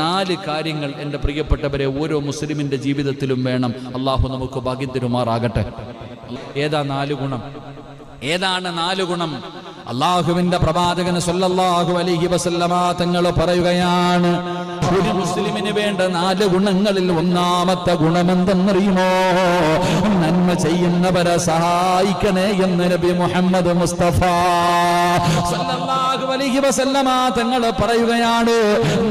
4 കാര്യങ്ങൾ എൻ്റെ പ്രിയപ്പെട്ടവരെ ഓരോ മുസ്ലിമിൻ്റെ ജീവിതത്തിലും വേണം. അള്ളാഹു നമുക്ക് ഭാഗ്യം തരുമാറാകട്ടെ. ഏതാ 4 ഗുണം? ഏതാണ് 4 ഗുണം? അള്ളാഹുവിന്റെ പ്രവാചകൻ സല്ലല്ലാഹു അലൈഹി വസല്ലമ തങ്ങൾ പറയുകയാണ്, ഒരു മുസ്ലിമിന് വേണ്ട 4 ഗുണങ്ങളിൽ ഒന്നാമത്തെ ഗുണമെന്തെന്നറിയുമോ? നന്മ ചെയ്യുന്നവരെ സഹായിക്കണേ എന്ന് നബി മുഹമ്മദ് മുസ്തഫ സല്ലല്ലാഹു അലൈഹി വസല്ലമ തങ്ങൾ പറയുകയാണ്.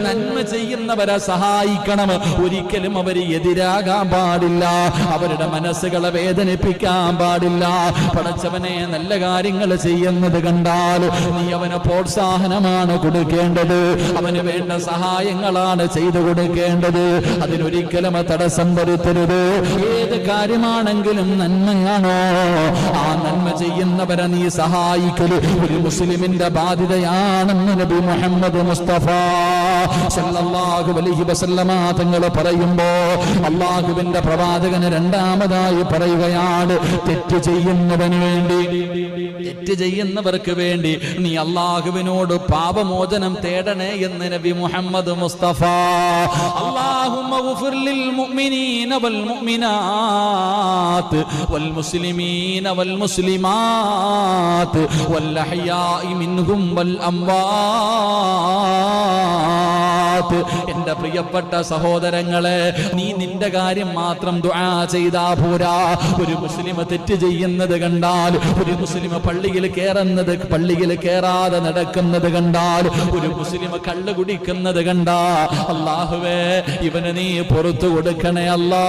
നന്മ ചെയ്യുന്നവരെ സഹായിക്കണം. ഒരിക്കലും അവർ എതിരാകാൻ പാടില്ല. അവരുടെ മനസ്സുകളെ വേദനിപ്പിക്കാൻ പാടില്ല. പടച്ചവനെ നല്ല കാര്യങ്ങൾ ചെയ്യുന്നത് കണ്ടാൽ നീ അവന് പ്രോത്സാഹനമാണ് കൊടുക്കേണ്ടത്. അവന് വേണ്ട സഹായങ്ങളാണ് ചെയ്തു കൊടുക്കേണ്ടത്. അതിനൊരിക്കലും തടസ്സം വരുത്തരുത്. ഏത് കാര്യമാണെങ്കിലും നന്മയാണോ, ആ നന്മ ചെയ്യുന്നവരെ നീ സഹായിക്കല് ഒരു മുസ്ലിമിന്റെ ബാധ്യതയാണെന്ന് നബി മുഹമ്മദ് മുസ്തഫ സല്ലല്ലാഹു അലൈഹി വസല്ലമ തങ്ങൾ പറയുമ്പോ അള്ളാഹുവിന്റെ പ്രവാചകന് രണ്ടാമതായി പറയുകയാണ്, തെറ്റ് ചെയ്യുന്നവർക്ക് വേണ്ടി നീ അള്ളാഹുവിനോട് പാപമോചനം തേടണേ എന്ന് നബി മുഹമ്മദ് മുസ്തഫ. അല്ലാഹുമ്മ ഗഫിർ ലിൽ മുഅ്മിനീന വൽ മുഅ്മിനാത്ത് വൽ മുസ്ലിമീന വൽ മുസ്ലിമാത്ത് വൽ അഹ്യാഇ മിൻഹും വൽ അംവാത്ത്. എന്റെ പ്രിയപ്പെട്ട സഹോദരങ്ങളെ, നീ നിന്റെ കാര്യം മാത്രം ദുആ ചെയ്താ പോരാ. ഒരു മുസ്ലിം തെറ്റ് ചെയ്യുന്നത് കണ്ടാൽ, ഒരു മുസ്ലിം പള്ളിയിൽ കയറാതെ നടക്കുന്നത് കണ്ടാൽ, ഒരു മുസ്ലിം കള്ള് കുടിക്കുന്നത് കണ്ടാ, അല്ലാഹുവേ ഇവന് നീ പുറത്തു കൊടുക്കണേ അല്ലാ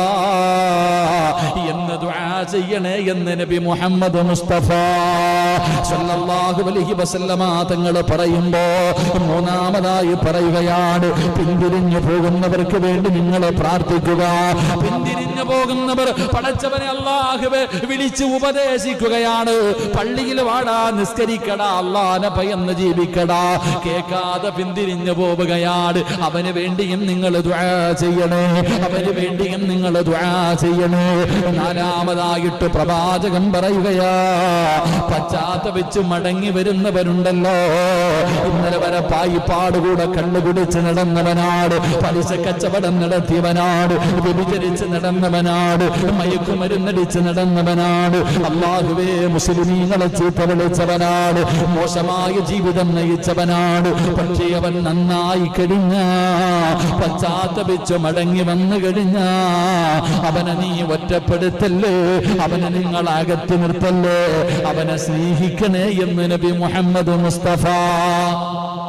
എന്ന് ദുആ ചെയ്യണേ എന്ന് നബി മുഹമ്മദ് മുസ്തഫ സല്ലല്ലാഹു അലൈഹി വസല്ലമ തങ്ങൾ പറയുമ്പോ മൂന്നാമതായി പറയുകയാണ്, പിന്തിരിഞ്ഞു പോകുന്നവർക്ക് വേണ്ടി നിങ്ങൾ പ്രാർത്ഥിക്കുക. പിന്തിരിഞ്ഞു പോകുന്നവർ പടച്ചവനെ അല്ലാഹുവേ വിളിച്ച് ഉപദേശിക്കുകയാണ്. പള്ളിയിൽ വാടാ, നിസ്കരിക്കടാ, അല്ലാഹനെ ഭയന്ന് ജീവിക്കടാ. കേൾക്കാതെ പിന്തിരിഞ്ഞു പോവുകയാണ്. അവന് വേണ്ടിയും നിങ്ങൾ ദുആ ചെയ്യണേ, അവന് വേണ്ടിയും നിങ്ങൾ ദുആ ചെയ്യണേ. നാലാമതായിട്ട് പ്രവാചകൻ പറയുകയാ, പശ്ചാത്തപിച്ച് മടങ്ങി വരുന്നവരുണ്ടല്ലോ. ഇന്നലെ വരെ പായിപ്പാടുകൂടെ കണ്ണുകുടിച്ച് നടന്നവനാട്, പലിശ കച്ചവടം നടത്തിയവനാട്, വ്യഭിചരിച്ച് നടന്നവനാട്, മയക്കുമരുന്നടിച്ച് നടന്നവനാട്, അല്ലാഹുവേ മുസ്ലിമീങ്ങളെ ചീത്ത വിളിച്ചവനാട്, മോശമായ ജീവിതം നയിച്ചവനാട്. പക്ഷേ അവൻ നന്നായി കഴിഞ്ഞ, പശ്ചാത്തപിച്ച് മടങ്ങി വന്നു കഴിഞ്ഞ, അവനെ നീ ഒറ്റപ്പെടുത്തല്ലേ, അവനെ നിങ്ങൾ അകറ്റി നിർത്തല്ലേ, അവനെ സ്നേഹിക്കണേ എന്ന് നബി മുഹമ്മദ് മുസ്തഫ